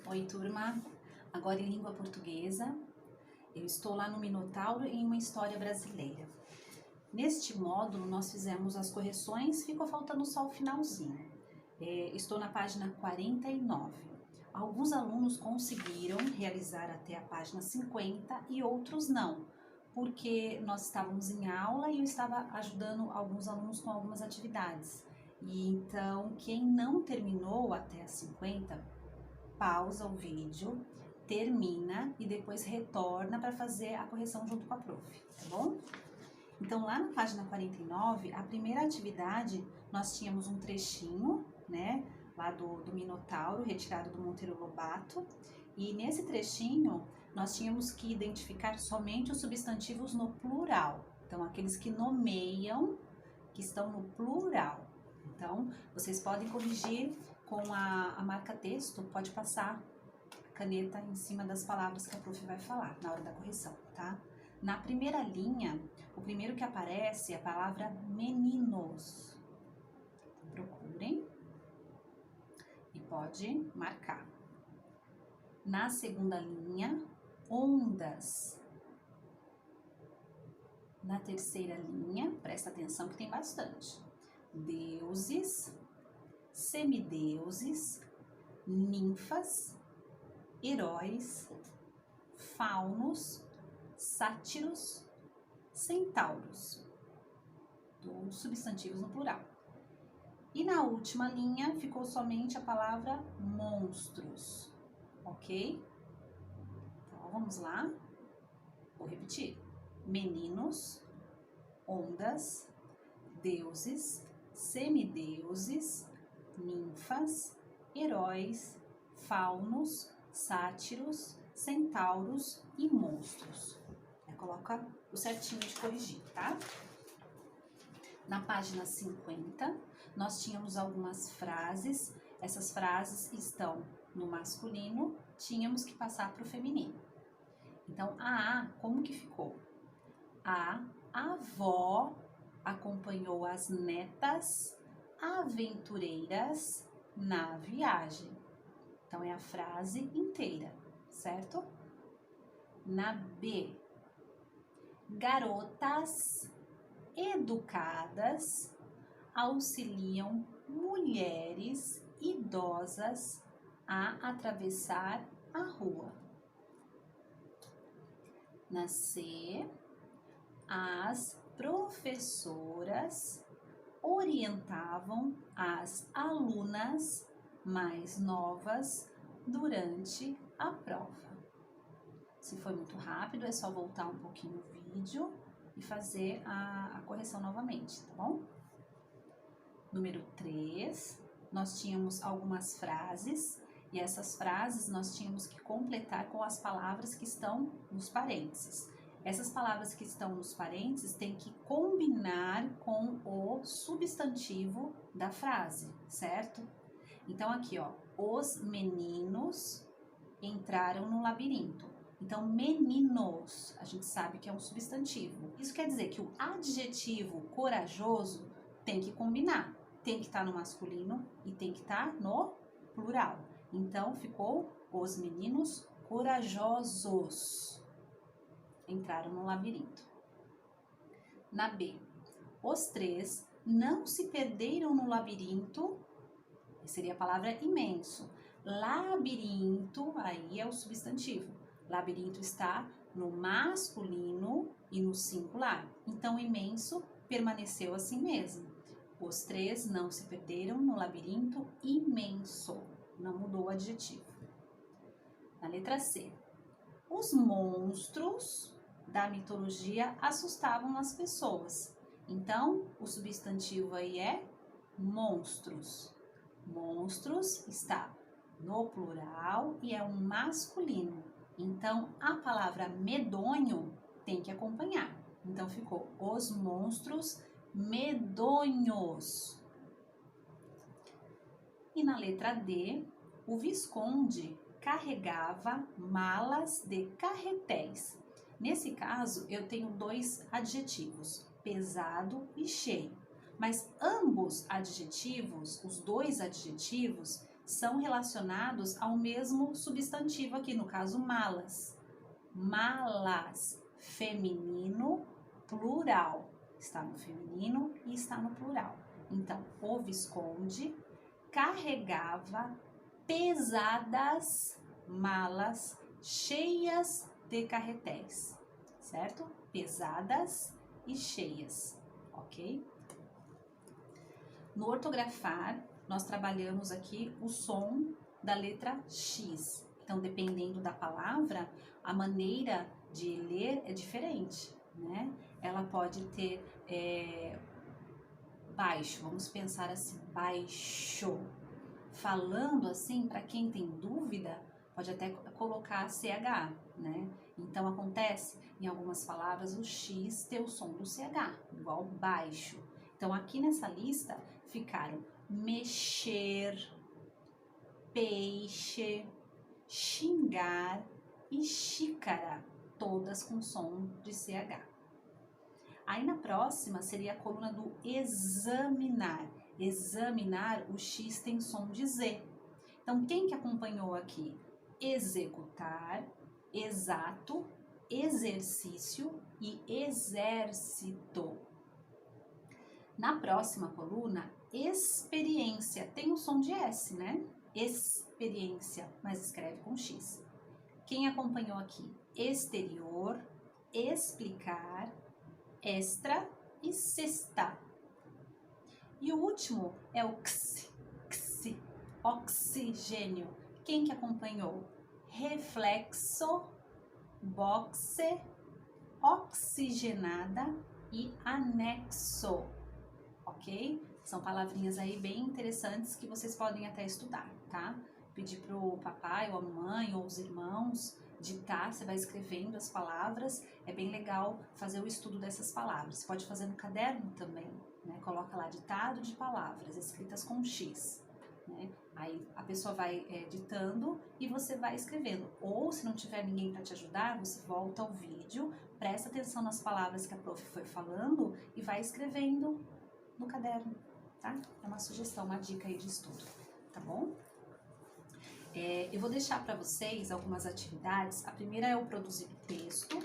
Oi, turma. Agora em língua portuguesa, eu estou lá no Minotauro em uma história brasileira. Neste módulo, nós fizemos as correções, ficou faltando só o finalzinho. Estou na página 49. Alguns alunos conseguiram realizar até a página 50 e outros não, porque nós estávamos em aula e eu estava ajudando alguns alunos com algumas atividades. E então, quem não terminou até as 50, pausa o vídeo, termina e depois retorna para fazer a correção junto com a prof, tá bom? Então, lá na página 49, a primeira atividade, nós tínhamos um trechinho, né, lá do Minotauro, retirado do Monteiro Lobato, e nesse trechinho, nós tínhamos que identificar somente os substantivos no plural. Então, aqueles que nomeiam, que estão no plural. Então, vocês podem corrigir com a marca-texto, pode passar a caneta em cima das palavras que a prof vai falar na hora da correção, tá? Na primeira linha, o primeiro que aparece é a palavra meninos. Procurem e pode marcar. Na segunda linha, ondas. Na terceira linha, presta atenção que tem bastante. Deuses, semideuses, ninfas, heróis, faunos, sátiros, centauros. Todos substantivos no plural. E na última linha ficou somente a palavra monstros, ok? Então vamos lá, vou repetir. Meninos, ondas, deuses, semideuses, ninfas, heróis, faunos, sátiros, centauros e monstros. Coloca o certinho de corrigir, tá? Na página 50, nós tínhamos algumas frases. Essas frases estão no masculino, tínhamos que passar para o feminino. Então, a como que ficou? A avó acompanhou as netas aventureiras na viagem. Então, é a frase inteira, certo? Na B, garotas educadas auxiliam mulheres idosas a atravessar a rua. Na C, as professoras orientavam as alunas mais novas durante a prova. Se foi muito rápido, é só voltar um pouquinho o vídeo e fazer a correção novamente, tá bom? Número 3, nós tínhamos algumas frases e essas frases nós tínhamos que completar com as palavras que estão nos parênteses. Essas palavras que estão nos parênteses têm que combinar com o substantivo da frase, certo? Então aqui, ó, os meninos entraram no labirinto. Então, meninos, a gente sabe que é um substantivo. Isso quer dizer que o adjetivo corajoso tem que combinar. Tem que estar no masculino e tem que estar no plural. Então, ficou os meninos corajosos entraram no labirinto. Na B, os três não se perderam no labirinto, seria a palavra imenso. Labirinto, aí é o substantivo. Labirinto está no masculino e no singular. Então, imenso permaneceu assim mesmo. Os três não se perderam no labirinto imenso. Não mudou o adjetivo. Na letra C. Os monstros da mitologia assustavam as pessoas. Então, o substantivo aí é monstros. Monstros está no plural e é um masculino. Então, a palavra medonho tem que acompanhar. Então, ficou os monstros medonhos. E na letra D, o Visconde carregava malas de carretéis. Nesse caso, eu tenho dois adjetivos, pesado e cheio. Mas ambos adjetivos, os dois adjetivos, são relacionados ao mesmo substantivo aqui, no caso malas. Malas, feminino, plural. Está no feminino e está no plural. Então, o Visconde carregava pesadas malas cheias de carretéis, certo? Pesadas e cheias, ok? No ortografar, nós trabalhamos aqui o som da letra X. Então, dependendo da palavra, a maneira de ler é diferente, né? Ela pode ter baixo, vamos pensar assim, baixo. Falando assim, para quem tem dúvida, pode até colocar CH, né? Então, acontece em algumas palavras o X ter o som do CH, igual baixo. Então, aqui nessa lista ficaram mexer, peixe, xingar e xícara, todas com som de CH. Aí na próxima seria a coluna do examinar. Examinar, o X tem som de Z. Então, quem que acompanhou aqui? Executar, exato, exercício e exército. Na próxima coluna, experiência. Tem o som de S, né? Experiência, mas escreve com X. Quem acompanhou aqui? Exterior, explicar, extra e sexta. E o último é o oxigênio. Quem que acompanhou? Reflexo, boxe, oxigenada e anexo, ok? São palavrinhas aí bem interessantes que vocês podem até estudar, tá? Pedir pro papai ou a mamãe ou os irmãos ditar, você vai escrevendo as palavras, é bem legal fazer o estudo dessas palavras. Você pode fazer no caderno também, né? Coloca lá ditado de palavras escritas com X, né? Aí a pessoa vai ditando e você vai escrevendo. Ou se não tiver ninguém para te ajudar, você volta ao vídeo, presta atenção nas palavras que a prof foi falando e vai escrevendo no caderno, tá? É uma sugestão, uma dica aí de estudo, tá bom? Eu vou deixar para vocês algumas atividades. A primeira é o produzir texto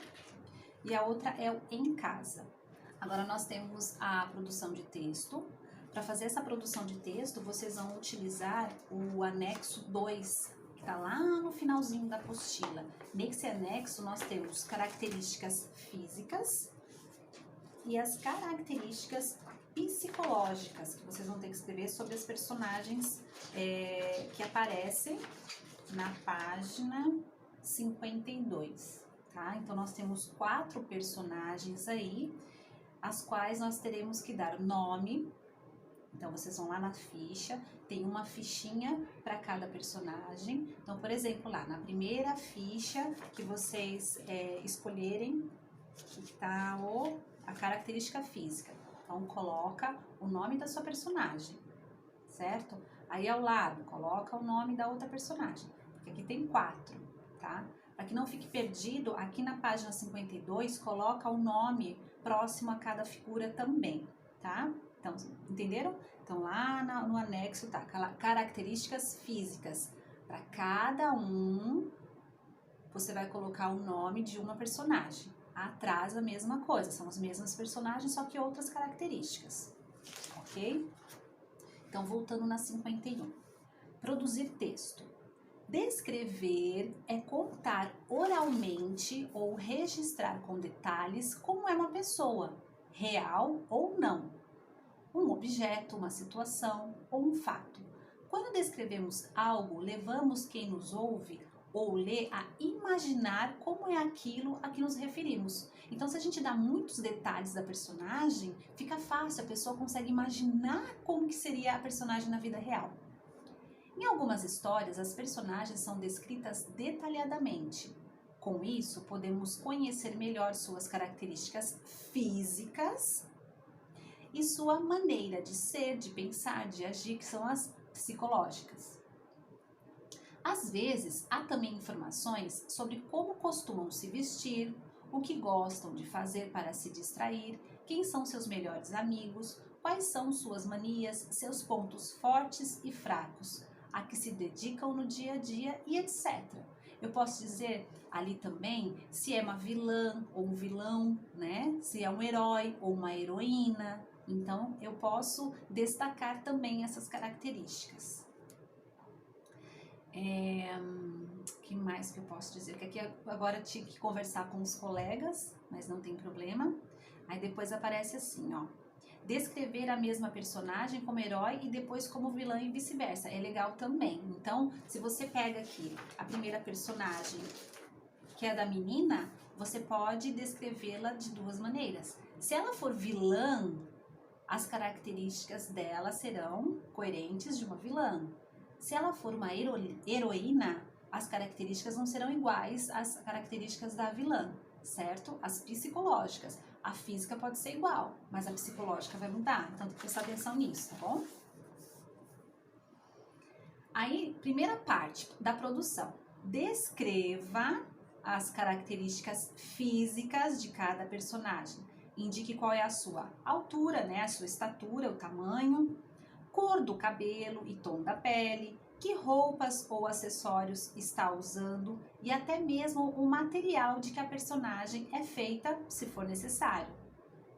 e a outra é o em casa. Agora nós temos a produção de texto. Para fazer essa produção de texto, vocês vão utilizar o anexo 2, que está lá no finalzinho da apostila. Nesse anexo nós temos características físicas e as características psicológicas, que vocês vão ter que escrever sobre as personagens que aparecem na página 52, tá? Então, nós temos 4 personagens aí, as quais nós teremos que dar nome. Então, vocês vão lá na ficha, tem uma fichinha para cada personagem. Então, por exemplo, lá na primeira ficha que vocês escolherem, que está a característica física. Então, coloca o nome da sua personagem, certo? Aí, ao lado, coloca o nome da outra personagem, porque aqui tem 4, tá? Para que não fique perdido, aqui na página 52, coloca o nome próximo a cada figura também, tá? Então, entenderam? Então, lá no anexo tá características físicas. Para cada um, você vai colocar o nome de uma personagem. Atrás a mesma coisa, são as mesmas personagens, só que outras características, ok? Então, voltando na 51. Produzir texto. Descrever é contar oralmente ou registrar com detalhes como é uma pessoa, real ou não, um objeto, uma situação ou um fato. Quando descrevemos algo, levamos quem nos ouve ou lê a imaginar como é aquilo a que nos referimos. Então, se a gente dá muitos detalhes da personagem, fica fácil, a pessoa consegue imaginar como que seria a personagem na vida real. Em algumas histórias, as personagens são descritas detalhadamente. Com isso, podemos conhecer melhor suas características físicas e sua maneira de ser, de pensar, de agir, que são as psicológicas. Às vezes, há também informações sobre como costumam se vestir, o que gostam de fazer para se distrair, quem são seus melhores amigos, quais são suas manias, seus pontos fortes e fracos, a que se dedicam no dia a dia e etc. Eu posso dizer ali também se é uma vilã ou um vilão, né? Se é um herói ou uma heroína. Então, eu posso destacar também essas características. Que mais que eu posso dizer? Que aqui agora eu tinha que conversar com os colegas, mas não tem problema. Aí depois aparece assim, ó. Descrever a mesma personagem como herói e depois como vilã e vice-versa. É legal também. Então, se você pega aqui a primeira personagem, que é da menina, você pode descrevê-la de duas maneiras. Se ela for vilã, as características dela serão coerentes de uma vilã. Se ela for uma heroína, as características não serão iguais às características da vilã, certo? As psicológicas. A física pode ser igual, mas a psicológica vai mudar. Então, tem que prestar atenção nisso, tá bom? Aí, primeira parte da produção. Descreva as características físicas de cada personagem. Indique qual é a sua altura, né? A sua estatura, o tamanho, cor do cabelo e tom da pele, que roupas ou acessórios está usando e até mesmo o material de que a personagem é feita, se for necessário.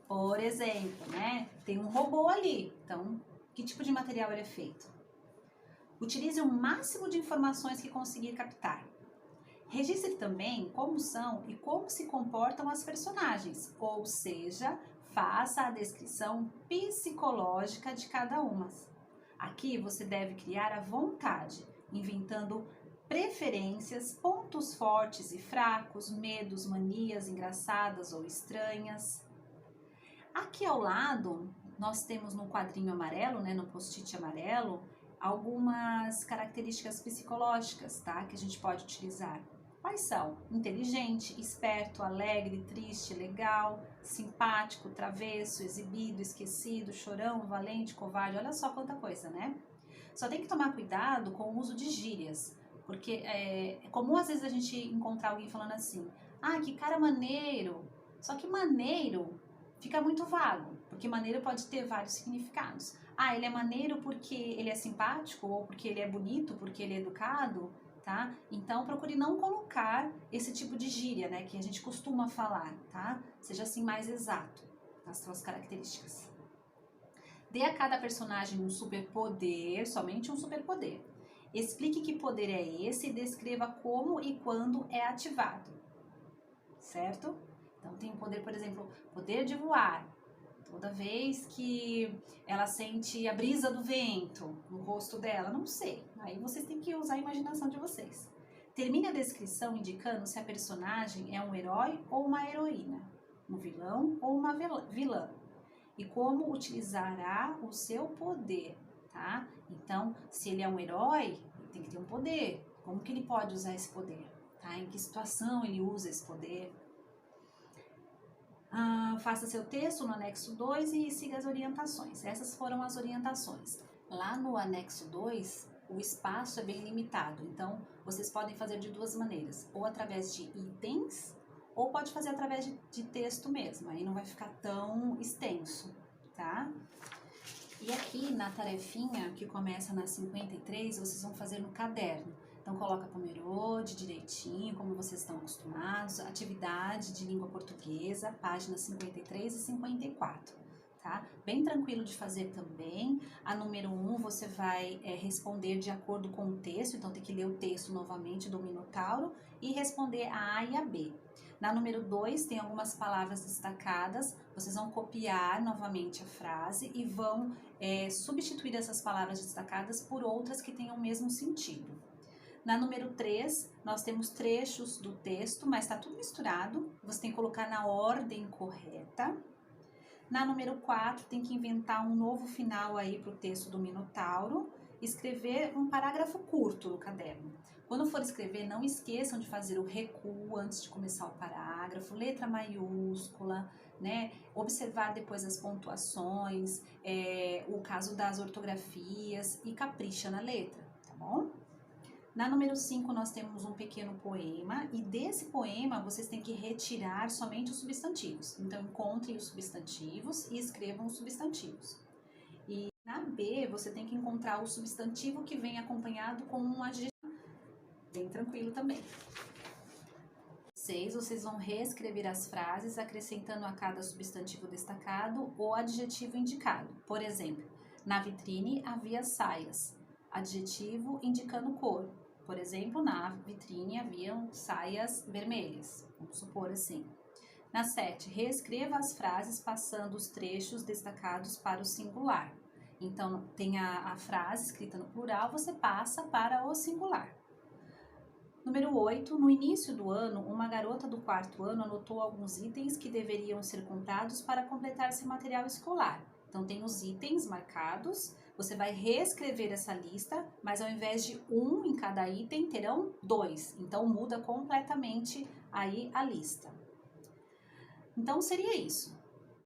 Por exemplo, né? Tem um robô ali, então que tipo de material ele é feito? Utilize o máximo de informações que conseguir captar. Registre também como são e como se comportam as personagens, ou seja, faça a descrição psicológica de cada uma. Aqui você deve criar à vontade, inventando preferências, pontos fortes e fracos, medos, manias engraçadas ou estranhas. Aqui ao lado, nós temos no quadrinho amarelo, né, no post-it amarelo, algumas características psicológicas, tá, que a gente pode utilizar. Quais são? Inteligente, esperto, alegre, triste, legal, simpático, travesso, exibido, esquecido, chorão, valente, covarde. Olha só quanta coisa, né? Só tem que tomar cuidado com o uso de gírias, porque é comum às vezes a gente encontrar alguém falando assim, ah, que cara maneiro. Só que maneiro fica muito vago, porque maneiro pode ter vários significados. Ah, ele é maneiro porque ele é simpático, ou porque ele é bonito, porque ele é educado, tá? Então, procure não colocar esse tipo de gíria, né, que a gente costuma falar, tá? Seja assim mais exato nas suas características. Dê a cada personagem um superpoder, somente um superpoder. Explique que poder é esse e descreva como e quando é ativado, certo? Então, tem o poder, por exemplo, poder de voar. Toda vez que ela sente a brisa do vento no rosto dela, não sei. Aí vocês têm que usar a imaginação de vocês. Termine a descrição indicando se a personagem é um herói ou uma heroína, um vilão ou uma vilã. E como utilizará o seu poder, tá? Então, se ele é um herói, ele tem que ter um poder. Como que ele pode usar esse poder? Tá? Em que situação ele usa esse poder? Faça seu texto no anexo 2 e siga as orientações. Essas foram as orientações. Lá no anexo 2, o espaço é bem limitado, então vocês podem fazer de duas maneiras, ou através de itens, ou pode fazer através de texto mesmo, aí não vai ficar tão extenso, tá? E aqui na tarefinha, que começa na 53, vocês vão fazer no caderno. Então, coloca Pomerode direitinho, como vocês estão acostumados. Atividade de língua portuguesa, páginas 53 e 54, tá? Bem tranquilo de fazer também. A número 1, você vai responder de acordo com o texto. Então, tem que ler o texto novamente do Minotauro e responder a A e a B. Na número 2, tem algumas palavras destacadas. Vocês vão copiar novamente a frase e vão substituir essas palavras destacadas por outras que tenham o mesmo sentido. Na número 3, nós temos trechos do texto, mas está tudo misturado. Você tem que colocar na ordem correta. Na número 4, tem que inventar um novo final aí para o texto do Minotauro. Escrever um parágrafo curto no caderno. Quando for escrever, não esqueçam de fazer o recuo antes de começar o parágrafo, letra maiúscula, né? Observar depois as pontuações, o caso das ortografias e capricha na letra, tá bom? Na número 5, nós temos um pequeno poema e desse poema vocês têm que retirar somente os substantivos. Então, encontrem os substantivos e escrevam os substantivos. E Na B, você tem que encontrar o substantivo que vem acompanhado com um adjetivo. Bem tranquilo também. 6, vocês vão reescrever as frases acrescentando a cada substantivo destacado o adjetivo indicado. Por exemplo, na vitrine havia saias. Adjetivo indicando cor. Por exemplo, na vitrine haviam saias vermelhas. Vamos supor assim. Na 7, reescreva as frases passando os trechos destacados para o singular. Então, tem a frase escrita no plural, você passa para o singular. Número 8, no início do ano, uma garota do 4º ano anotou alguns itens que deveriam ser comprados para completar seu material escolar. Então, tem os itens marcados, você vai reescrever essa lista, mas ao invés de um em cada item, terão 2. Então, muda completamente aí a lista. Então, seria isso.